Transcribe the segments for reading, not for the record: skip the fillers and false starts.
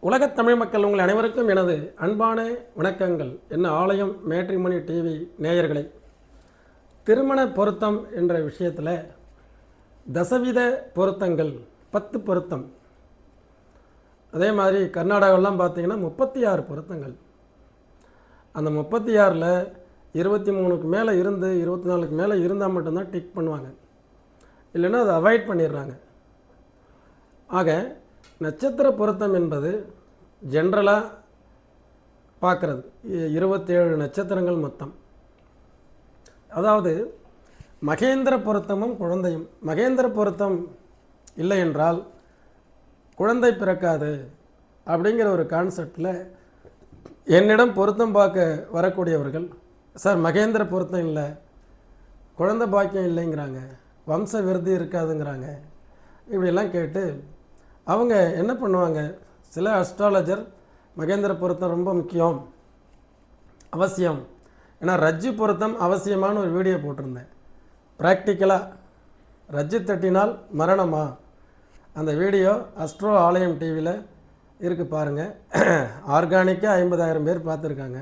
உலகத் தமிழ் மக்கள் உங்கள் அனைவருக்கும் எனது அன்பான வணக்கங்கள். என்ன ஆலயம் மேட்ரிமோனி டிவி நேயர்களை, திருமண பொருத்தம் என்ற விஷயத்தில் தசவித பொருத்தங்கள் 10 பொருத்தம், அதே மாதிரி கர்நாடகாவெல்லாம் பார்த்தீங்கன்னா 36 பொருத்தங்கள். அந்த 36ல் 23க்கு மேலே இருந்து 24க்கு மேலே இருந்தால் மட்டும்தான் டிக் பண்ணுவாங்க, இல்லைன்னா அதை அவாய்ட் பண்ணிடுறாங்க. ஆக நட்சத்திர பொருத்தம் என்பது ஜென்ரலாக பார்க்குறது 27 நட்சத்திரங்கள் மொத்தம். அதாவது மகேந்திர பொருத்தமும் குழந்தையும். மகேந்திர பொருத்தம் இல்லை என்றால் குழந்தை பிறக்காது அப்படிங்கிற ஒரு கான்செப்டில் என்னிடம் பொருத்தம் பார்க்க வரக்கூடியவர்கள், சார் மகேந்திர பொருத்தம் இல்லை, குழந்தை பாக்கியம் இல்லைங்கிறாங்க, வம்ச விருத்தி இருக்காதுங்கிறாங்க, இப்படியெல்லாம் கேட்டு அவங்க என்ன பண்ணுவாங்க, சில அஸ்ட்ராலஜர் மகேந்திர பொருத்தம் ரொம்ப முக்கியம், அவசியம், ஏன்னா ரஜ்ஜு பொருத்தம் அவசியமான ஒரு வீடியோ போட்டிருந்தேன். ப்ராக்டிக்கலாக ரஜ்ஜு தட்டினால் மரணமா, அந்த வீடியோ அஸ்ட்ரோ ஆலயம் டிவியில் இருக்குது பாருங்கள். ஆர்கானிக்காக 50,000 பேர் பார்த்துருக்காங்க.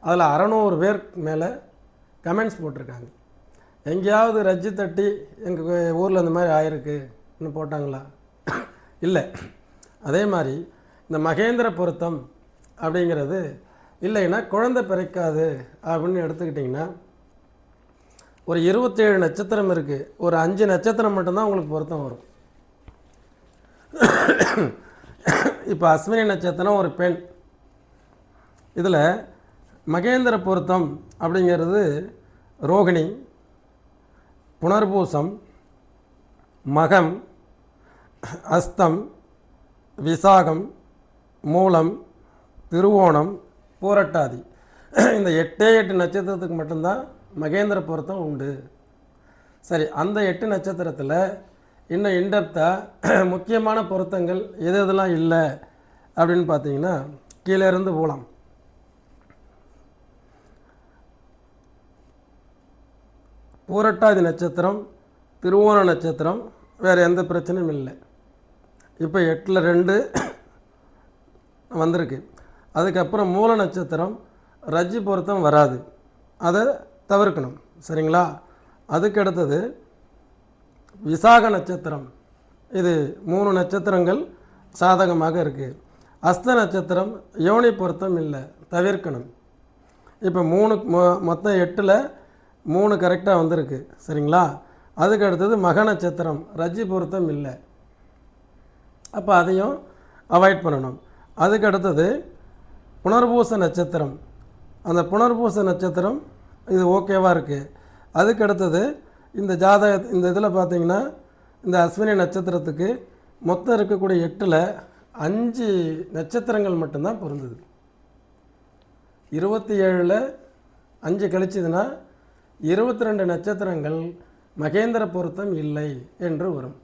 அதில் 600 பேர் மேலே கமெண்ட்ஸ் போட்டிருக்காங்க. எங்கேயாவது ரஜ்ஜு தட்டி எங்கள் ஊரில் இந்த மாதிரி ஆயிருக்குன்னு போட்டாங்களா? இல்லை. அதே மாதிரி இந்த மகேந்திர பொருத்தம் அப்படிங்கிறது இல்லைன்னா குழந்தை பிறக்காது அப்படின்னு எடுத்துக்கிட்டிங்கன்னா, ஒரு 27 நட்சத்திரம் இருக்குது, ஒரு 5 நட்சத்திரம் மட்டும்தான் உங்களுக்கு பொருத்தம் வரும். இப்போ அஸ்வினி நட்சத்திரம் ஒரு பெண், இதில் மகேந்திர பொருத்தம் அப்படிங்கிறது ரோகிணி, புனர்பூசம், மகம், அஸ்தம், விசாகம், மூலம், திருவோணம், பூரட்டாதி. இந்த 8 நட்சத்திரத்துக்கு மட்டும்தான் மகேந்திர பொருத்தம் உண்டு. சரி, அந்த 8 நட்சத்திரத்தில் இன்னும் இன்டெப்த்தாக முக்கியமான பொருத்தங்கள் எது எதெல்லாம் இல்லை அப்படின்னு பார்த்தீங்கன்னா, கீழே இருந்து போகலாம். பூரட்டாதி நட்சத்திரம், திருவோண நட்சத்திரம், வேறு எந்த பிரச்சனையும் இல்லை. இப்போ 8ல் 2 வந்திருக்கு. அதுக்கப்புறம் மூல நட்சத்திரம் ரஜ்ஜு பொருத்தம் வராது, அதை தவிர்க்கணும். சரிங்களா? அதுக்கு அடுத்தது விசாக நட்சத்திரம், இது 3 நட்சத்திரங்கள் சாதகமாக இருக்குது. அஸ்த நட்சத்திரம் யோனி பொருத்தம் இல்லை, தவிர்க்கணும். இப்போ 3 மொத்தம் 8ல் 3 கரெக்டாக வந்திருக்கு. சரிங்களா? அதுக்கு அடுத்தது மக நட்சத்திரம் ரஜ்ஜு பொருத்தம் இல்லை, அப்போ அதையும் அவாய்ட் பண்ணணும். அதுக்கு அடுத்தது புனர்பூச நட்சத்திரம், அந்த புனர்பூச நட்சத்திரம் இது ஓகேவாக இருக்குது. அதுக்கு அடுத்தது இந்த இந்த இதில் பார்த்திங்கன்னா, இந்த அஸ்வினி நட்சத்திரத்துக்கு மொத்தம் இருக்கக்கூடிய 8ல் 5 நட்சத்திரங்கள் மட்டும்தான் பொருந்தது. 27ல் 5 கழிச்சதுன்னா 22 நட்சத்திரங்கள் மகேந்திர பொருத்தம் இல்லை என்று வரும்.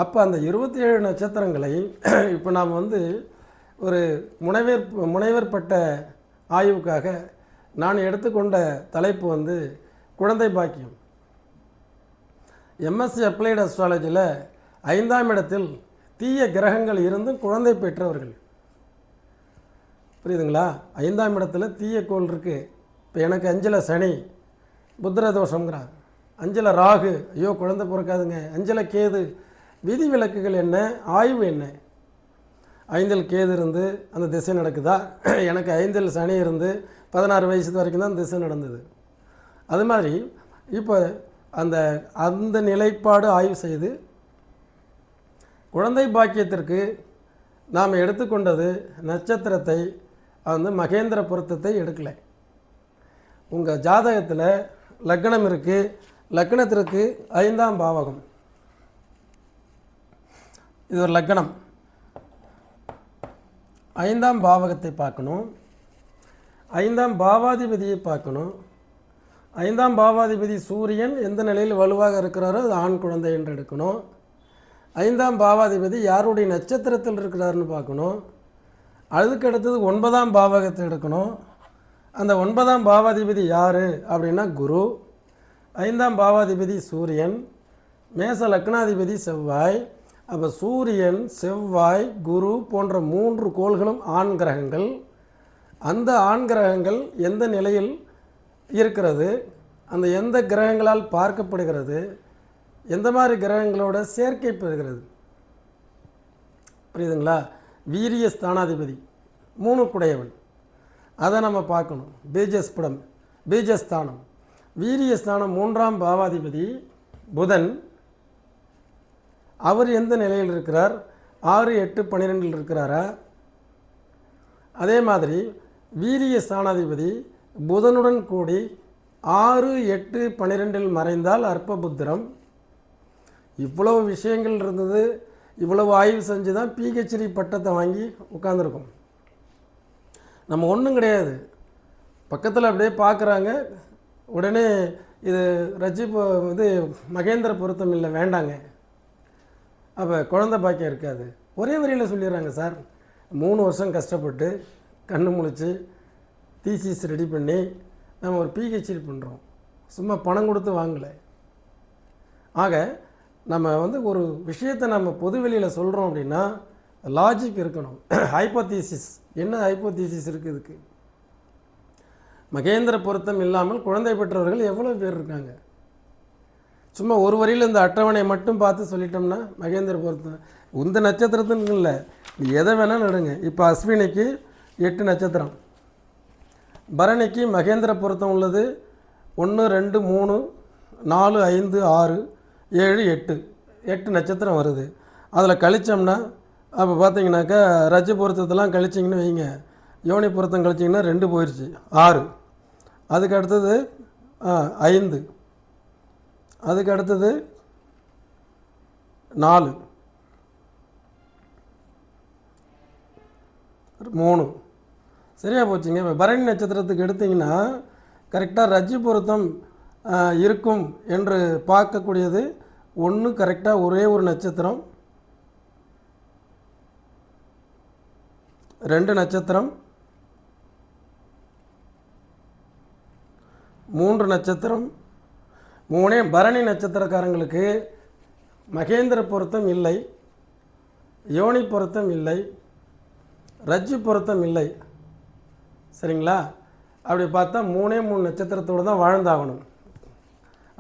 அப்போ அந்த 27 நட்சத்திரங்களை இப்போ நாம் ஒரு முனைவர் பட்ட ஆய்வுக்காக நான் எடுத்துக்கொண்ட தலைப்பு குழந்தை பாக்கியம். எம்எஸ்சி அப்ளைடு அஸ்ட்ராலஜியில் 5ஆம் இடத்தில் தீய கிரகங்கள் இருந்தும் குழந்தை பெற்றவர்கள். புரியுதுங்களா? 5ஆம் இடத்துல தீய கோள் இருக்குது. இப்போ எனக்கு 5ல் சனி, புத்திர தோஷங்கிறாங்க. 5ல் ராகு, ஐயோ குழந்தை பிறக்காதுங்க. 5ல் கேது, விதி விலக்குகள் என்ன, ஆய்வு என்ன? 5ல் கேது இருந்து அந்த திசை நடக்குதா? எனக்கு 5ல் சனி இருந்து 16 வயசு வரைக்கும் தான் திசை நடந்தது. அது மாதிரி இப்போ அந்த நிலைப்பாடு ஆய்வு செய்து குழந்தை பாக்கியத்திற்கு நாம் எடுத்துக்கொண்டது நட்சத்திரத்தை மகேந்திர பொருத்தத்தை எடுக்கலை. உங்கள் ஜாதகத்தில் லக்னம் இருக்குது, லக்னத்திற்கு 5ஆம் பாவகம், இது ஒரு லக்னம். 5ஆம் பாவகத்தை பார்க்கணும், 5ஆம் பாவாதிபதியை பார்க்கணும். 5ஆம் பாவாதிபதி சூரியன் எந்த நிலையில் வலுவாக இருக்கிறாரோ அது ஆண் குழந்தை என்று எடுக்கணும். 5ஆம் பாவாதிபதி யாருடைய நட்சத்திரத்தில் இருக்கிறாருன்னு பார்க்கணும். அதுக்கு அடுத்தது 9ஆம் பாவகத்தை எடுக்கணும். அந்த 9ஆம் பாவாதிபதி யார் அப்படின்னா குரு. 5ஆம் பாவாதிபதி சூரியன், மேச லக்னாதிபதி செவ்வாய், அப்போ சூரியன், செவ்வாய், குரு போன்ற 3 கோள்களும் ஆண் கிரகங்கள். அந்த ஆண் கிரகங்கள் எந்த நிலையில் இருக்கிறது, அந்த எந்த கிரகங்களால் பார்க்கப்படுகிறது, எந்த மாதிரி கிரகங்களோட சேர்க்கை பெறுகிறது, புரியுதுங்களா? வீரிய ஸ்தானாதிபதி 3 குடையவன், அதை நம்ம பார்க்கணும். பீஜஸ்புடம், பீஜஸ்தானம், வீரியஸ்தானம் 3ஆம் பாவாதிபதி புதன். அவர் எந்த நிலையில் இருக்கிறார்? 6, 8, 12 இருக்கிறாரா? அதே மாதிரி வீரிய ஸ்தானாதிபதி புதனுடன் கூடி 6, 8, 12 மறைந்தால் அற்பபுத்திரம். இவ்வளவு விஷயங்கள் இருந்தது. இவ்வளவு ஆய்வு செஞ்சு தான் பிஹெச்டி பட்டத்தை வாங்கி உட்காந்துருக்கோம். நம்ம ஒன்றும் கிடையாது, பக்கத்தில் அப்படியே பார்க்குறாங்க, உடனே இது இது மகேந்திர பொருத்தம் இல்லை, வேண்டாங்க, அப்போ குழந்தை பாக்கியம் இருக்காது, ஒரே வரியில் சொல்லிடுறாங்க. சார் 3 வருஷம் கஷ்டப்பட்டு கண்ணு முழிச்சு தீசிஸ் ரெடி பண்ணி நம்ம ஒரு பிஹெச்டி பண்ணுறோம், சும்மா பணம் கொடுத்து வாங்கலை. ஆக நம்ம ஒரு விஷயத்தை நம்ம பொதுவெளியில் சொல்கிறோம் அப்படின்னா லாஜிக் இருக்கணும். ஹைப்போதீசிஸ், என்ன ஹைப்போதீசிஸ் இருக்குது இதுக்கு? மகேந்திர பொருத்தம் இல்லாமல் குழந்தை பெற்றவர்கள் எவ்வளோ பேர் இருக்காங்க? சும்மா ஒரு வரியில் இந்த அட்டவணையை மட்டும் பார்த்து சொல்லிட்டோம்னா மகேந்திர பொருத்தம் இந்த நட்சத்திரத்துன்னு இல்லை, எதை வேணாலும் நடுங்க. இப்போ அஸ்வினிக்கு 8 நட்சத்திரம், பரணிக்கு மகேந்திர பொருத்தம் உள்ளது 1, 2, 3, 4, 5, 6, 7, 8, 8 நட்சத்திரம் வருது. அதில் கழித்தோம்னா அப்போ பார்த்தீங்கன்னாக்கா ரஜ்ஜு பொருத்தத்தெல்லாம் கழிச்சிங்கன்னு வைங்க, யோனி பொருத்தம் கழிச்சிங்கன்னா 2 போயிடுச்சு, 6. அதுக்கு அடுத்தது 5, அதுக்கு அடுத்தது 4, 3. சரியாக போச்சுங்க. இப்போ பரணி நட்சத்திரத்துக்கு எடுத்திங்கன்னா கரெக்டாக ரஜ்ஜு பொருத்தம் இருக்கும் என்று பார்க்கக்கூடியது 1, கரெக்டாக ஒரே ஒரு நட்சத்திரம், 2 நட்சத்திரம், 3 நட்சத்திரம். 3 பரணி நட்சத்திரக்காரங்களுக்கு மகேந்திர பொருத்தம் இல்லை, யோனி பொருத்தம் இல்லை, ரஜ்ஜு பொருத்தம் இல்லை. சரிங்களா? அப்படி பார்த்தா 3 நட்சத்திரத்தோடு தான் வாழ்ந்தாகணும்.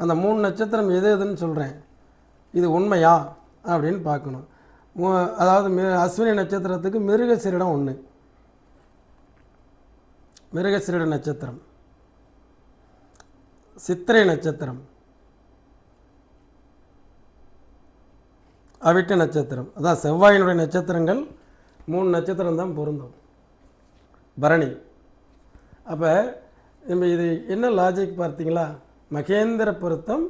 அந்த 3 நட்சத்திரம் எது எதுன்னு சொல்கிறேன், இது உண்மையா அப்படின்னு பார்க்கணும். அதாவது அஸ்வினி நட்சத்திரத்துக்கு மிருகசீரிடம் 1, மிருகசீரிட நட்சத்திரம், சித்திரை நட்சத்திரம், அவிட்ட நட்சத்திரம். அதான் செவ்வாயினுடைய நட்சத்திரங்கள் 3 நட்சத்திரம் தான் பொருந்தும் பரணி. அப்போ நம்ம இது என்ன லாஜிக் பார்த்தீங்களா? மகேந்திர பொருத்தம்,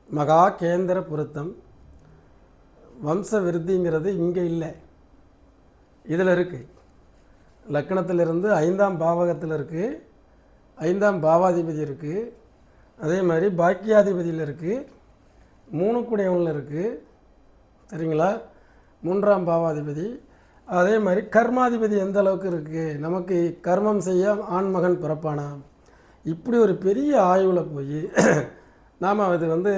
மகா கேந்திர பொருத்தம், வம்ச விருத்திங்கிறது இங்கே இல்லை, இதில் இருக்குது. லக்கணத்திலிருந்து 5ஆம் பாவகத்தில் இருக்குது, 5ஆம் பாவாதிபதி இருக்குது, அதே மாதிரி பாக்கியாதிபதியில் இருக்குது, 3 குடையவனில் இருக்குது. சரிங்களா? 3ஆம் பாவாதிபதி, அதே மாதிரி கர்மாதிபதி எந்த அளவுக்கு இருக்குது, நமக்கு கர்மம் செய்ய ஆண்மகன் பிறப்பானா, இப்படி ஒரு பெரிய ஆய்வில் போய் நாம் அது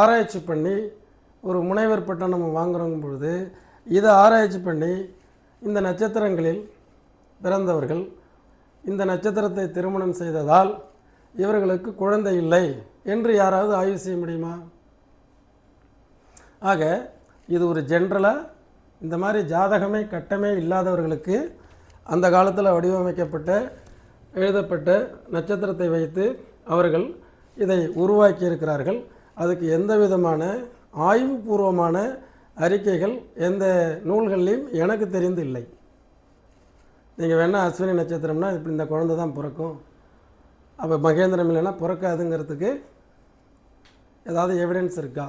ஆராய்ச்சி பண்ணி ஒரு முனைவர் பட்டம் நம்ம வாங்குறோங்க பொழுது இதை ஆராய்ச்சி பண்ணி இந்த நட்சத்திரங்களில் பிறந்தவர்கள் இந்த நட்சத்திரத்தை திருமணம் செய்ததால் இவர்களுக்கு குழந்தை இல்லை என்று யாராவது ஆய்வு செய்ய முடியுமா? ஆக இது ஒரு ஜென்ரலாக இந்த மாதிரி ஜாதகமே கட்டமே இல்லாதவர்களுக்கு அந்த காலத்தில் வடிவமைக்கப்பட்ட எழுதப்பட்ட நட்சத்திரத்தை வைத்து அவர்கள் இதை உருவாக்கி இருக்கிறார்கள். அதுக்கு எந்த விதமான ஆய்வுபூர்வமான அறிக்கைகள் எந்த நூல்கள்லையும் எனக்கு தெரிந்து இல்லை. நீங்கள் வேணால் அஸ்வினி நட்சத்திரம்னா இப்படி இந்த குழந்தை தான் பிறக்கும், அப்போ மகேந்திரம் இல்லைன்னா பிறக்காதுங்கிறதுக்கு ஏதாவது எவிடன்ஸ் இருக்கா?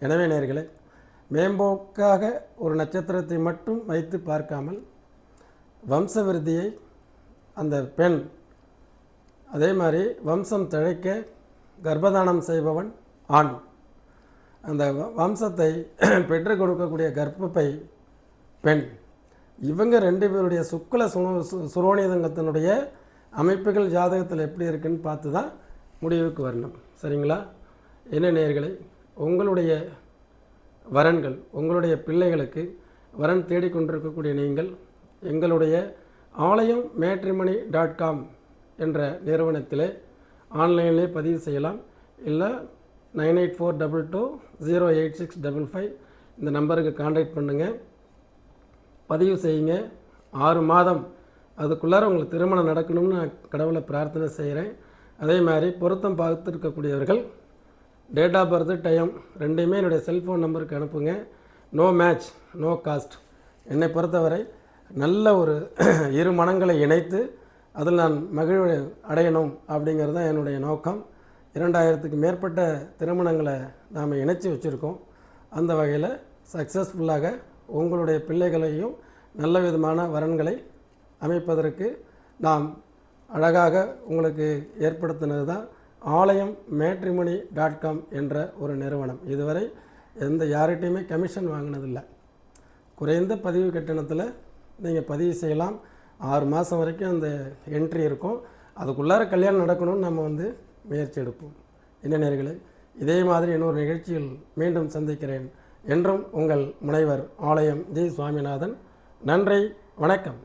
எனவே நேயர்களே, மேம்போக்காக ஒரு நட்சத்திரத்தை மட்டும் வைத்து பார்க்காமல் வம்ச விருத்தியை அந்த பெண், அதே மாதிரி வம்சம் தழைக்க கர்ப்பதானம் செய்பவன் ஆண், அந்த வம்சத்தை பெற்றுக் கொடுக்கக்கூடிய கர்ப்பப்பை பெண், இவங்க 2 பேருடைய சுக்ல சுரோனிதங்கத்தினுடைய அமைப்புகள் ஜாதகத்தில் எப்படி இருக்குன்னு பார்த்து தான் முடிவுக்கு வரணும். சரிங்களா? என்ன நேயர்களே, உங்களுடைய வரன்கள், உங்களுடைய பிள்ளைகளுக்கு வரன் தேடிக்கொண்டிருக்கக்கூடிய நீங்கள் எங்களுடைய ஆலயம் matrimony.com என்ற நிறுவனத்திலே ஆன்லைனிலே பதிவு செய்யலாம். இல்லை 9842208655 இந்த நம்பருக்கு கான்டாக்ட் பண்ணுங்கள். பதிவு செய்யுங்க. 6 மாதம் அதுக்குள்ளார உங்களுக்கு திருமணம் நடக்கணும்னு நான் கடவுளை பிரார்த்தனை செய்கிறேன். அதே மாதிரி பொருத்தம் பார்த்துருக்கக்கூடியவர்கள் டேட் ஆஃப் பர்த், டைம் ரெண்டையுமே என்னுடைய செல்ஃபோன் நம்பருக்கு அனுப்புங்க. No match no cost. என்னை பொறுத்தவரை நல்ல ஒரு இரு மனங்களை இணைத்து அதில் நான் மகிழ்வு அடையணும் அப்படிங்கிறது தான் என்னுடைய நோக்கம். 2000க்கு மேற்பட்ட திருமணங்களை நாம் இணைச்சி வச்சுருக்கோம். அந்த வகையில் சக்ஸஸ்ஃபுல்லாக உங்களுடைய பிள்ளைகளையும் நல்ல விதமான வரன்களை அமைப்பதற்கு நாம் அழகாக உங்களுக்கு ஏற்படுத்தினது தான் ஆலயம் matrimony.com என்ற ஒரு நிறுவனம். இதுவரை யார்கிட்டையுமே கமிஷன் வாங்கினதில்லை. குறைந்த பதிவு கட்டணத்தில் நீங்கள் பதிவு செய்யலாம். 6 மாதம் வரைக்கும் அந்த என்ட்ரி இருக்கும். அதுக்குள்ளார கல்யாணம் நடக்கணும்னு நம்ம முயற்சி எடுப்போம். என்ன நேயர்களே, இதே மாதிரி இன்னொரு நிகழ்ச்சியில் மீண்டும் சந்திக்கிறேன். என்றும் உங்கள் முனைவர் ஆலயம் ஜி. சுவாமிநாதன். நன்றி, வணக்கம்.